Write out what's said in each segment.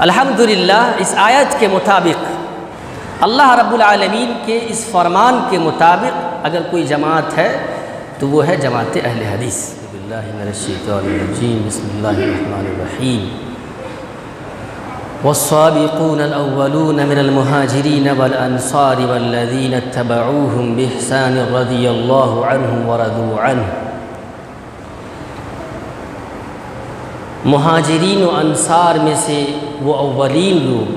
अल्हम्दुलिल्लाह इस आयत के मुताबिक अल्लाह रब्बुल आलमीन के इस फरमान के मुताबिक अगर कोई जमात है तो वो है जमात अहले हदीस। बिस्मिल्लाहिर्रहमानिर्रहीम। वस्साबिक़ूनल अव्वलून मिनल मुहाजिरीन वल अंसारि वल्लज़ीना इत्तबऊहुम बिइहसान रज़ियल्लाहु अन्हुम व रज़ू अन्हु। मुहाजिरीन व अंसार में से वो अव्वलीन लोग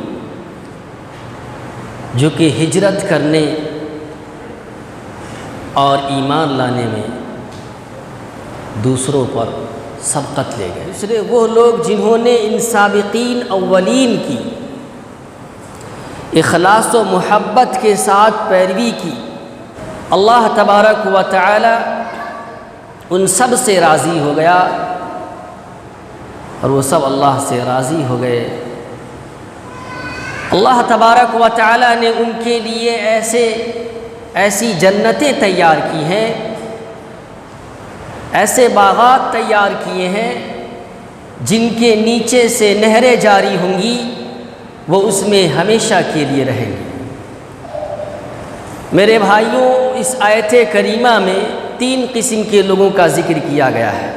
जो कि हिजरत करने और ईमान लाने में दूसरों पर सबकत ले गए। दूसरे वो लोग जिन्होंने इन साबिकीन अव्वलीन की इखलास व मोहब्बत के साथ पैरवी की। अल्लाह तबारक व तआला उन सब से राज़ी हो गया और वो सब अल्लाह से राज़ी हो गए। अल्लाह तबारक व तआला ने उनके लिए ऐसी जन्नतें तैयार की हैं, ऐसे बागात तैयार किए हैं जिनके नीचे से नहरें जारी होंगी, वो उसमें हमेशा के लिए रहेंगे। मेरे भाइयों, इस आयत करीमा में 3 किस्म के लोगों का जिक्र किया गया है।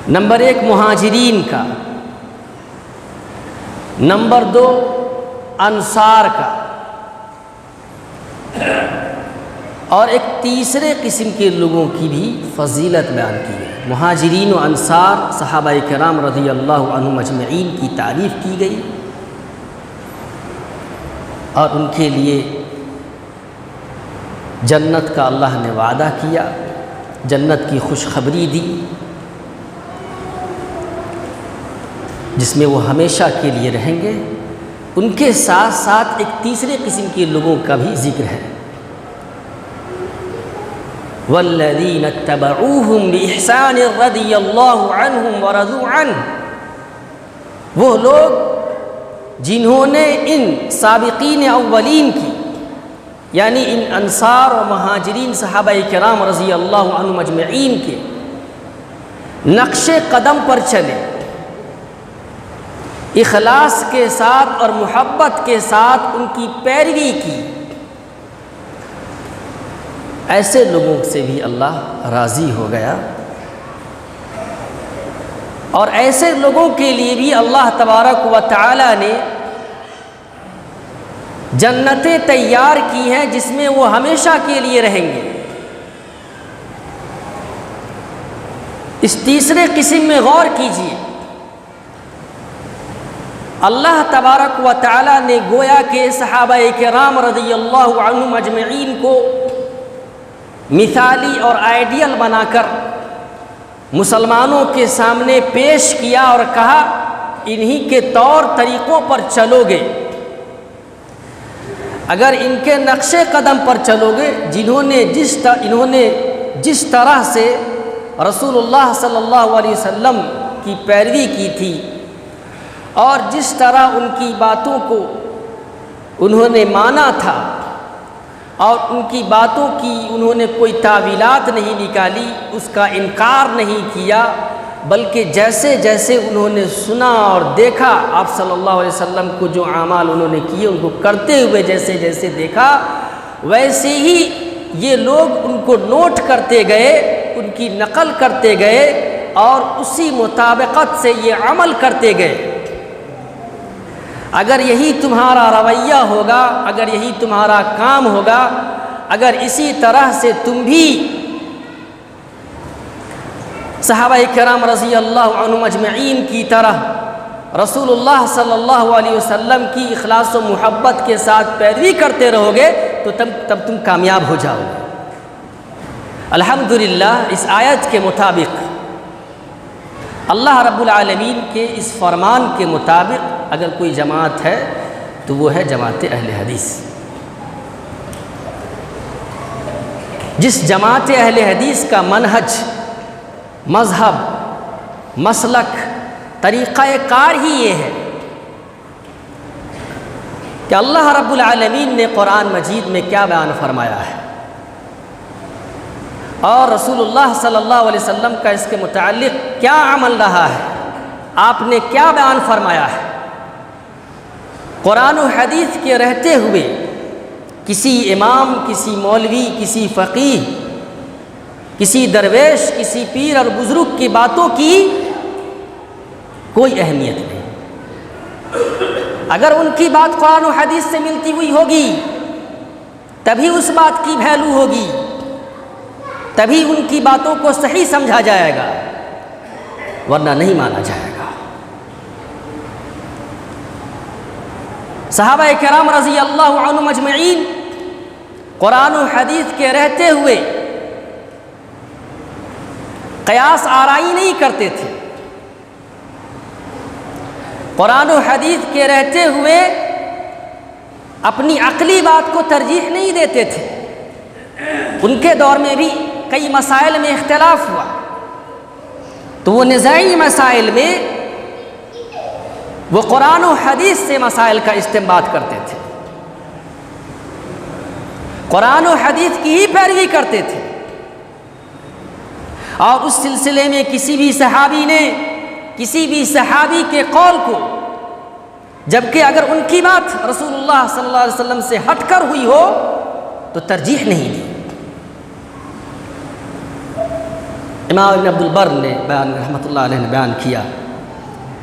नंबर 1 मुहाजिरीन का, नंबर 2 अंसार का, और एक तीसरे किस्म के लोगों की भी फजीलत बयान की है। मुहाजिरीन व अंसार सहाबाए किराम रज़ियल्लाहु अन्हुम अजमईन की तारीफ़ की गई और उनके लिए जन्नत का अल्लाह ने वादा किया, जन्नत की खुशखबरी दी जिसमें वो हमेशा के लिए रहेंगे। उनके साथ साथ एक तीसरे किस्म के लोगों का भी जिक्र है। वल्लज़ीना इत्तबऊहुम बिइहसान रज़ियल्लाहु अन्हुम व रज़ू अन्हु। वो लोग जिन्होंने इन साबिकीन अव्वलीन की यानी इन अंसार और मुहाजिरीन सहाबाए किराम रज़ियल्लाहु अन्हुम अजमईन के नक्शे कदम पर चले, इखलास के साथ और मोहब्बत के साथ उनकी पैरवी की, ऐसे लोगों से भी अल्लाह राज़ी हो गया और ऐसे लोगों के लिए भी अल्लाह तबारक व तआला ने जन्नतें तैयार की हैं जिसमें वो हमेशा के लिए रहेंगे। इस तीसरे किस्म में गौर कीजिए। अल्लाह तबारक व तआला ने गोया के सहाबाए किराम रज़ियल्लाहु अन्हुम अजमईन को मिसाली और आइडियल बनाकर मुसलमानों के सामने पेश किया और कहा, इन्हीं के तौर तरीक़ों पर चलोगे, अगर इनके नक्शे कदम पर चलोगे, इन्होंने जिस तरह से रसूलुल्लाह सल्लल्लाहु अलैहि वसल्लम की पैरवी की थी और जिस तरह उनकी बातों को उन्होंने माना था और उनकी बातों की उन्होंने कोई तावीलात नहीं निकाली, उसका इनकार नहीं किया, बल्कि जैसे जैसे उन्होंने सुना और देखा आप सल्लल्लाहु अलैहि वसल्लम को जो आमाल उन्होंने किए, उनको करते हुए जैसे जैसे देखा, वैसे ही ये लोग उनको नोट करते गए, उनकी नकल करते गए और उसी मुताबिकत से ये अमल करते गए। अगर यही तुम्हारा रवैया होगा, अगर यही तुम्हारा काम होगा, अगर इसी तरह से तुम भी सहाबाए किराम रज़ियल्लाहु अन्हुम अजमईन की तरह रसूलुल्लाह सल्लल्लाहु अलैहि वसल्लम की इखलास व मोहब्बत के साथ पैरवी करते रहोगे तो तब तुम कामयाब हो जाओगे। अल्हम्दुलिल्लाह इस आयत के मुताबिक अल्लाह रब्बुल आलमीन के इस फरमान के मुताबिक अगर कोई जमात है तो वो है जमात अहले हदीस। जिस जमात अहले हदीस का मनहज, मज़हब, मसलक, तरीक़ाए-कार ही ये है कि अल्लाह रब्बुल आलमीन ने कुरान मजीद में क्या बयान फरमाया है और रसूलुल्लाह सल्लल्लाहु अलैहि वसल्लम का इसके मुताल्लिक़ क्या अमल रहा है। आपने क्या बयान फरमाया है। कुरान और हदीस के रहते हुए किसी इमाम, किसी मौलवी, किसी फ़कीह, किसी दरवेश, किसी पीर और बुज़ुर्ग की बातों की कोई अहमियत नहीं। अगर उनकी बात कुरान और हदीस से मिलती हुई होगी तभी उस बात की वैल्यू होगी, तभी उनकी बातों को सही समझा जाएगा, वरना नहीं माना जाएगा। सहाबा किराम रज़ी अल्लाहु अन्हुम अजमईन कुरान और हदीस के रहते हुए क़यास आराई नहीं करते थे। कुरान और हदीस के रहते हुए अपनी अक़ली बात को तरजीह नहीं देते थे। उनके दौर में भी कई मसाइल में इख्तिलाफ हुआ, तो वो निज़ाई मसाइल में वो कुरान और हदीस से मसाइल का इस्तिंबात करते थे, कुरान और हदीस की ही पैरवी करते थे। और उस सिलसिले में किसी भी सहाबी ने किसी भी सहाबी के कौल को, जबकि अगर उनकी बात रसूलुल्लाह सल्लल्लाहु अलैहि वसल्लम से हटकर हुई हो, तो तरजीह नहीं दी। इमाम इब्न अब्दुल बर ने बयान रहमतुल्लाह अलैह ने बयान किया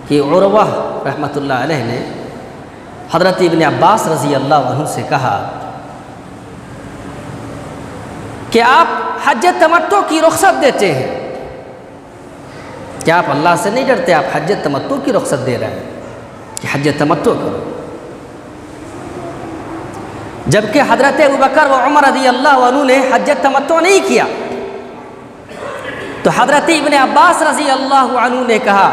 कि उरवा रहमतुल्लाह अलैह ने हज़रत इब्न अब्बास रज़ी अल्लाह अन्हु से कहा कि आप हज तमत्तु की रुख्सत देते हैं, क्या आप अल्लाह से नहीं डरते? आप हज तमत्तु की रुख्सत दे रहे हैं कि हज तमत्तु करो, जबकि हज़रत अबू बकर व उमर रज़ी अल्लाह अन्हु ने हज तमत्तु नहीं किया। तो हज़रत इब्न अब्बास रज़ी अल्लाह अन्हु ने कहा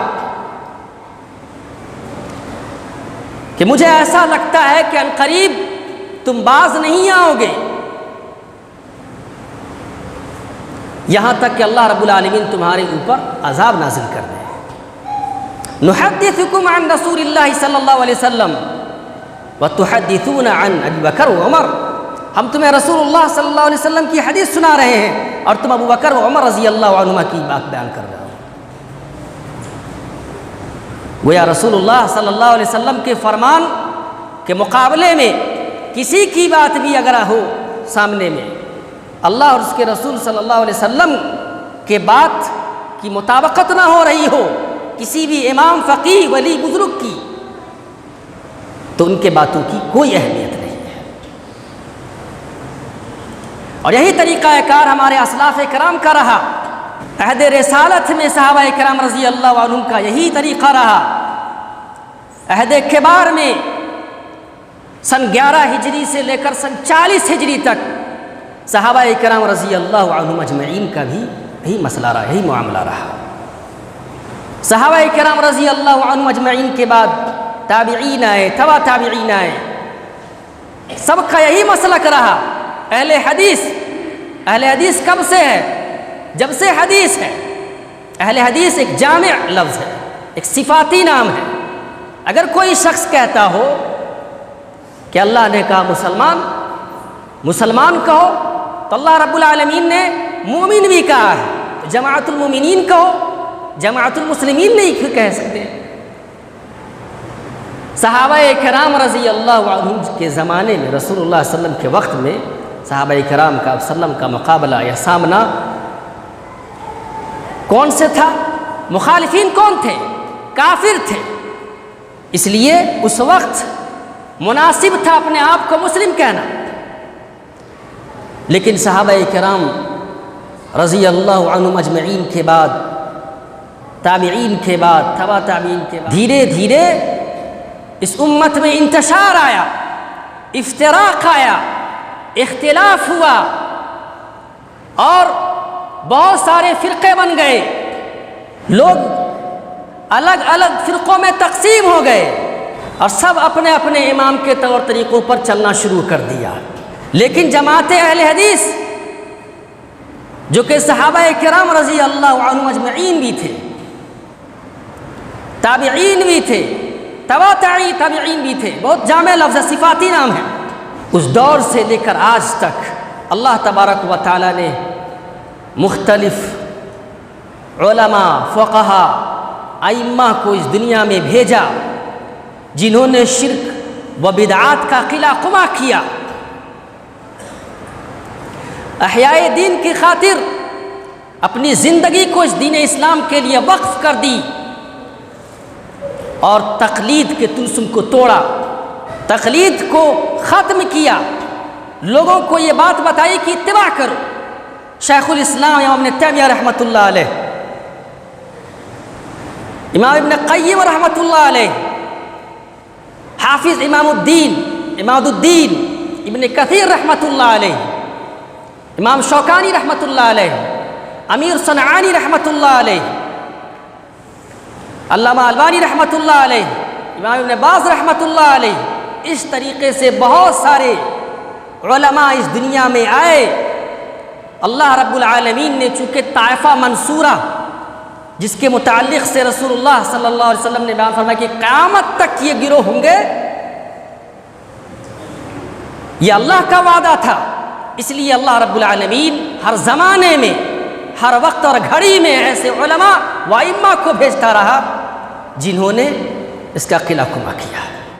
कि मुझे ऐसा लगता है कि अनकरीब तुम बाज नहीं आओगे, यहाँ तक कि अल्लाह रब्बुल आलमीन तुम्हारे ऊपर अज़ाब नाज़िल कर दे। नुहद्दिथुकुम अन रसूलिल्लाहि सल्लल्लाहु अलैहि वसल्लम व तुहद्दिथूना अन अबी बकर व उमर, हम तुम्हें रसूलुल्लाह सल्लल्लाहु अलैहि वसल्लम की हदीस सुना रहे हैं और तुम अबू बकर व उमर रज़ी अल्लाहु अन्हुमा की बात बयान कर रहे हो। गोया रसूलुल्लाह सल्लल्लाहु अलैहि वसल्लम के फरमान के मुकाबले में किसी की बात भी अगर हो सामने में, अल्लाह और उसके रसूल सल्लल्लाहु अलैहि वसल्लम के बात की मुताबकत ना हो रही हो, किसी भी इमाम, फ़कीह, वली, बुज़ुर्ग की, तो उनके बातों की कोई अहमियत नहीं है। और यही तरीक़ा कार हमारे असलाफ़ किराम का रहा। अहद रिसालत में सहाबा किराम रज़ी अल्लाह अन्हुम का यही तरीक़ा रहा। अहद किबार में सन 11 हिजरी से लेकर सन 40 हिजरी तक सहाबा किराम रज़ी अल्लाह अन्हुम अजमईन का भी यही मसला रहा, यही मामला रहा। सहाबा किराम रज़ी अल्लाह अन्हुम अजमईन के बाद ताबिईन आए, तबा ताबिईन आए, सबका यही मसलक रहा। अहले हदीस कब से है? जब से हदीस है। अहले हदीस एक जामिअ लफ्ज़ है, एक सिफाती नाम है। अगर कोई शख्स कहता हो कि अल्लाह ने कहा मुसलमान कहो, तो अल्लाह रब्बुल आलमीन ने मोमिन भी कहा है, तो जमाअतुल मोमिनीन कहो, जमाअतुल मुस्लिमीन नहीं क्यों कह सकते? सहाबा किराम रज़ी अल्लाह अन्हुम के ज़माने में, रसूलुल्लाह सल्लल्लाहु अलैहि वसल्लम के वक्त में सहाबा किराम का वसल्लम का मुकाबला या सामना कौन से था? मुखालिफिन कौन थे? काफिर थे। इसलिए उस वक्त मुनासिब था अपने आप को मुस्लिम कहना। लेकिन सहाबा किराम रज़ी अल्लाह अन्हुम अजमईन के बाद, ताबिईन के बाद, तबा ताबिईन के बाद धीरे धीरे इस उम्मत में इंतशार आया, इफ्तिराक आया, इख्तिलाफ हुआ और बहुत सारे फ़िरक़े बन गए। लोग अलग अलग फ़िरक़ों में तक़सीम हो गए और सब अपने अपने इमाम के तौर तरीक़ों पर चलना शुरू कर दिया। लेकिन जमात अहले हदीस जो कि सहाबा किराम रज़ी अल्लाह अन्हुम अजमईन भी थे, ताबिईन भी थे, तबा ताबिईन भी थे, बहुत जामे लफ्ज़ सिफाती नाम है। उस दौर से लेकर आज तक अल्लाह तबारक व तआला ने मुख्तलिफ उलमा, फ़ुक़हा, आइम्मा को इस दुनिया में भेजा जिन्होंने शिर्क व बिदआत का किला कुमा किया, अहयाए दीन की खातिर अपनी ज़िंदगी को इस दीन इस्लाम के लिए वक्फ कर दी और तकलीद के तुलसुम को तोड़ा, तकलीद को ख़त्म किया, लोगों को ये बात बताई कि इत्तिबा करो। शेखुल इस्लाम इमाम इब्न तैमिया रहमतुल्लाह अलैह, इमाम इब्न क़य्यिम रहमतुल्लाह अलैह, हाफिज़ इमामुद्दीन इब्न कसीर रहमतुल्लाह अलैह, इमाम शौकानी रहमतुल्लाह अलैह, अमीर सनआनी रहमतुल्लाह अलैह, अल्लामा अलबानी रहमतुल्लाह अलैह, इमाम इब्न बाज़ रहमतुल्लाह अलैह, इस तरीके से बहुत सारे उलमा इस दुनिया में आए। अल्लाह रब्बुल आलमीन ने चूँकि ताइफ़ा मंसूरा जिसके मुताल्लिक़ से रसूलुल्लाह सल्लल्लाहु अलैहि वसल्लम ने बयान फरमाया कि क़यामत तक ये गिरोह होंगे, ये अल्लाह का वादा था। इसलिए अल्लाह रब्बुल आलमीन हर ज़माने में, हर वक्त और घड़ी में ऐसे उलमा व इम्मा को भेजता रहा जिन्होंने इसका किला कुमा किया।